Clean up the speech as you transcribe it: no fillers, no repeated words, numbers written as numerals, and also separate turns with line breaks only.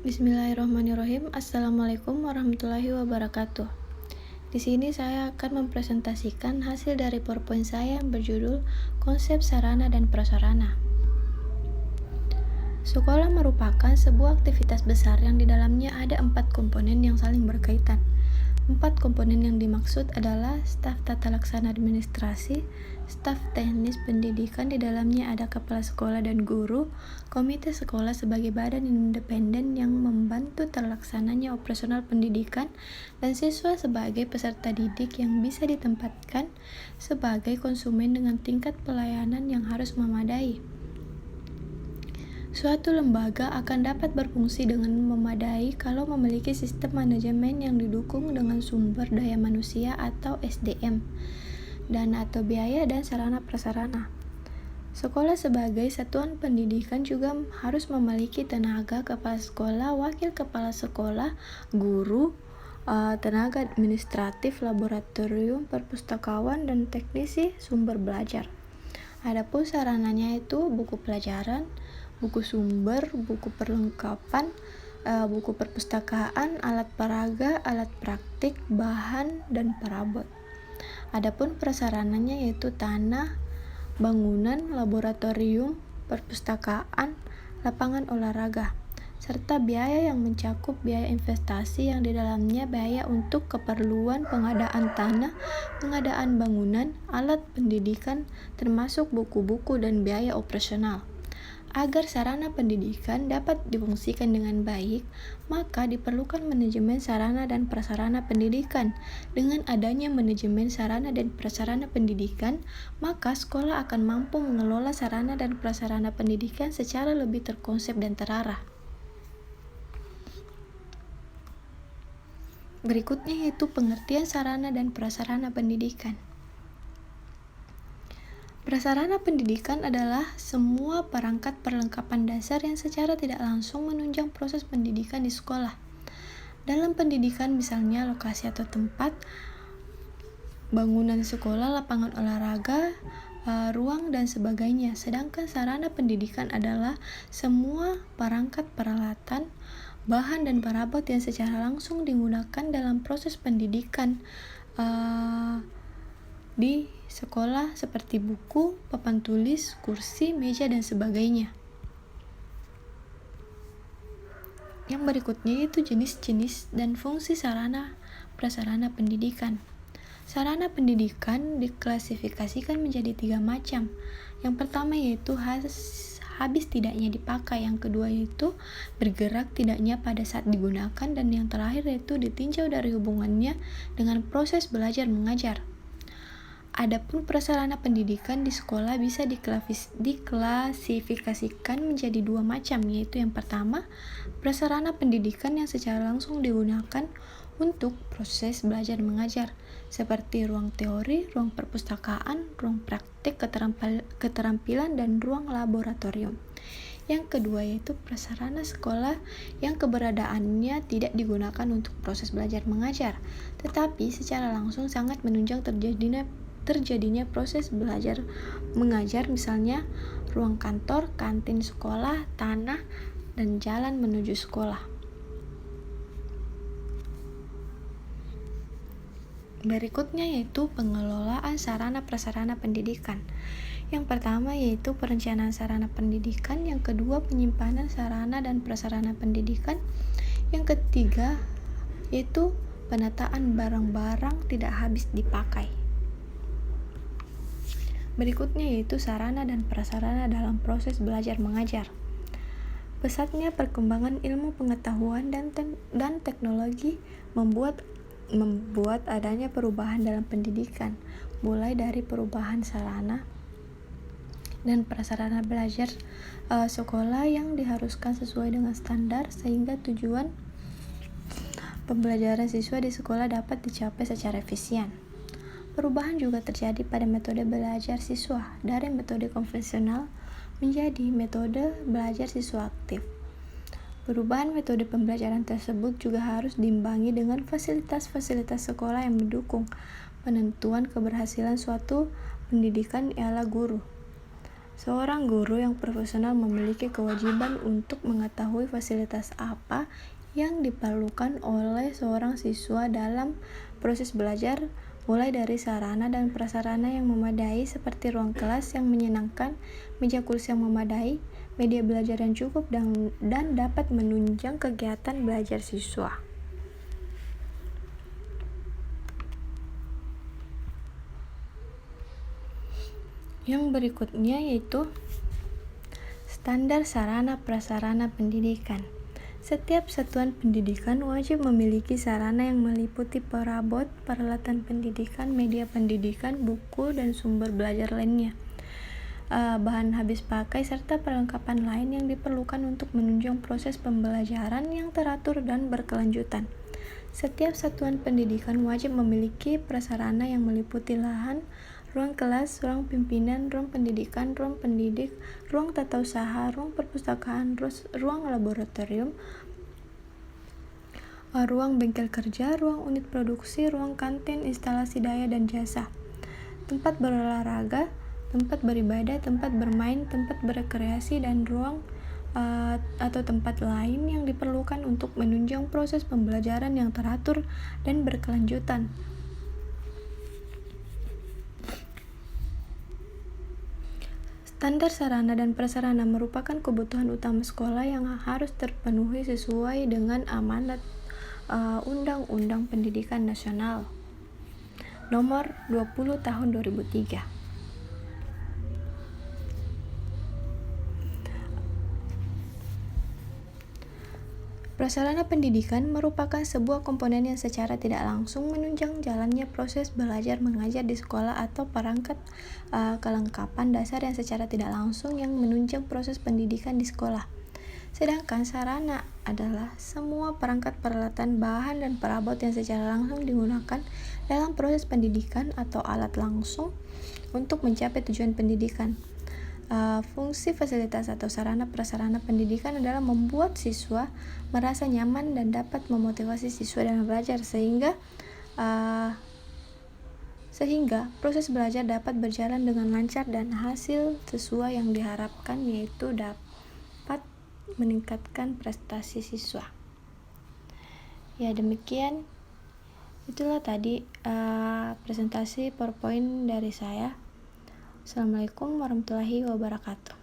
Bismillahirrahmanirrahim. Assalamualaikum warahmatullahi wabarakatuh. Di sini saya akan mempresentasikan hasil dari PowerPoint saya yang berjudul Konsep Sarana dan Prasarana. Sekolah merupakan sebuah aktivitas besar yang di dalamnya ada 4 komponen yang saling berkaitan. 4 komponen yang dimaksud adalah staf tata laksana administrasi, staf teknis pendidikan, di dalamnya ada kepala sekolah dan guru, komite sekolah sebagai badan independen yang membantu terlaksananya operasional pendidikan, dan siswa sebagai peserta didik yang bisa ditempatkan sebagai konsumen dengan tingkat pelayanan yang harus memadai. Suatu lembaga akan dapat berfungsi dengan memadai kalau memiliki sistem manajemen yang didukung dengan sumber daya manusia atau SDM, dana atau biaya, dan sarana prasarana. Sekolah sebagai satuan pendidikan juga harus memiliki tenaga kepala sekolah, wakil kepala sekolah, guru, tenaga administratif, laboratorium, perpustakawan, dan teknisi sumber belajar. Adapun sarananya itu buku pelajaran, buku sumber, buku perlengkapan, buku perpustakaan, alat peraga, alat praktik, bahan, dan perabot. Adapun prasarananya yaitu tanah, bangunan, laboratorium, perpustakaan, lapangan olahraga, serta biaya yang mencakup biaya investasi yang di dalamnya biaya untuk keperluan pengadaan tanah, pengadaan bangunan, alat pendidikan, termasuk buku-buku dan biaya operasional. Agar sarana pendidikan dapat difungsikan dengan baik, maka diperlukan manajemen sarana dan prasarana pendidikan. Dengan adanya manajemen sarana dan prasarana pendidikan, maka sekolah akan mampu mengelola sarana dan prasarana pendidikan secara lebih terkonsep dan terarah. Berikutnya yaitu pengertian sarana dan prasarana pendidikan. Prasarana pendidikan adalah semua perangkat perlengkapan dasar yang secara tidak langsung menunjang proses pendidikan di sekolah. Dalam pendidikan misalnya lokasi atau tempat, bangunan sekolah, lapangan olahraga, ruang, dan sebagainya. Sedangkan sarana pendidikan adalah semua perangkat peralatan, bahan, dan perabot yang secara langsung digunakan dalam proses pendidikan di sekolah seperti buku, papan tulis, kursi, meja, dan sebagainya. Yang berikutnya itu jenis-jenis dan fungsi sarana prasarana pendidikan. Sarana pendidikan diklasifikasikan menjadi 3 macam. Yang pertama yaitu habis tidaknya dipakai, yang kedua yaitu bergerak tidaknya pada saat digunakan, dan yang terakhir yaitu ditinjau dari hubungannya dengan proses belajar mengajar. Adapun prasarana pendidikan di sekolah bisa diklasifikasikan menjadi 2 macam, yaitu yang pertama, prasarana pendidikan yang secara langsung digunakan untuk proses belajar mengajar, seperti ruang teori, ruang perpustakaan, ruang praktik, keterampilan, dan ruang laboratorium. Yang kedua yaitu prasarana sekolah yang keberadaannya tidak digunakan untuk proses belajar mengajar, tetapi secara langsung sangat menunjang terjadinya proses belajar mengajar, misalnya ruang kantor, kantin sekolah, tanah, dan jalan menuju sekolah. Berikutnya yaitu pengelolaan sarana prasarana pendidikan. Yang pertama yaitu perencanaan sarana pendidikan, yang kedua penyimpanan sarana dan prasarana pendidikan, yang ketiga yaitu penataan barang-barang tidak habis dipakai. Berikutnya yaitu sarana dan prasarana dalam proses belajar mengajar. Pesatnya perkembangan ilmu pengetahuan dan teknologi membuat adanya perubahan dalam pendidikan, mulai dari perubahan sarana dan prasarana belajar sekolah yang diharuskan sesuai dengan standar, sehingga tujuan pembelajaran siswa di sekolah dapat dicapai secara efisien. Perubahan juga terjadi pada metode belajar siswa dari metode konvensional menjadi metode belajar siswa aktif. Perubahan metode pembelajaran tersebut juga harus diimbangi dengan fasilitas-fasilitas sekolah yang mendukung penentuan keberhasilan suatu pendidikan ialah guru. Seorang guru yang profesional memiliki kewajiban untuk mengetahui fasilitas apa yang diperlukan oleh seorang siswa dalam proses belajar, mulai dari sarana dan prasarana yang memadai seperti ruang kelas yang menyenangkan, meja kursi yang memadai, media belajar yang cukup, dan dapat menunjang kegiatan belajar siswa. Yang berikutnya yaitu standar sarana prasarana pendidikan. Setiap satuan pendidikan wajib memiliki sarana yang meliputi perabot, peralatan pendidikan, media pendidikan, buku, dan sumber belajar lainnya, bahan habis pakai, serta perlengkapan lain yang diperlukan untuk menunjang proses pembelajaran yang teratur dan berkelanjutan. Setiap satuan pendidikan wajib memiliki prasarana yang meliputi lahan, ruang kelas, ruang pimpinan, ruang pendidikan, ruang pendidik, ruang tata usaha, ruang perpustakaan, ruang laboratorium, ruang bengkel kerja, ruang unit produksi, ruang kantin, instalasi daya dan jasa, tempat berolahraga, tempat beribadah, tempat bermain, tempat berekreasi, dan ruang atau tempat lain yang diperlukan untuk menunjang proses pembelajaran yang teratur dan berkelanjutan. Standar sarana dan prasarana merupakan kebutuhan utama sekolah yang harus terpenuhi sesuai dengan amanat Undang-Undang Pendidikan Nasional Nomor 20 Tahun 2003. Prasarana pendidikan merupakan sebuah komponen yang secara tidak langsung menunjang jalannya proses belajar mengajar di sekolah atau perangkat kelengkapan dasar yang secara tidak langsung yang menunjang proses pendidikan di sekolah. Sedangkan sarana adalah semua perangkat, peralatan, bahan, dan perabot yang secara langsung digunakan dalam proses pendidikan atau alat langsung untuk mencapai tujuan pendidikan. Fungsi fasilitas atau sarana prasarana pendidikan adalah membuat siswa merasa nyaman dan dapat memotivasi siswa dalam belajar sehingga proses belajar dapat berjalan dengan lancar dan hasil sesuai yang diharapkan, yaitu dapat meningkatkan prestasi siswa. Ya, demikian itulah tadi presentasi PowerPoint dari saya. Assalamualaikum warahmatullahi wabarakatuh.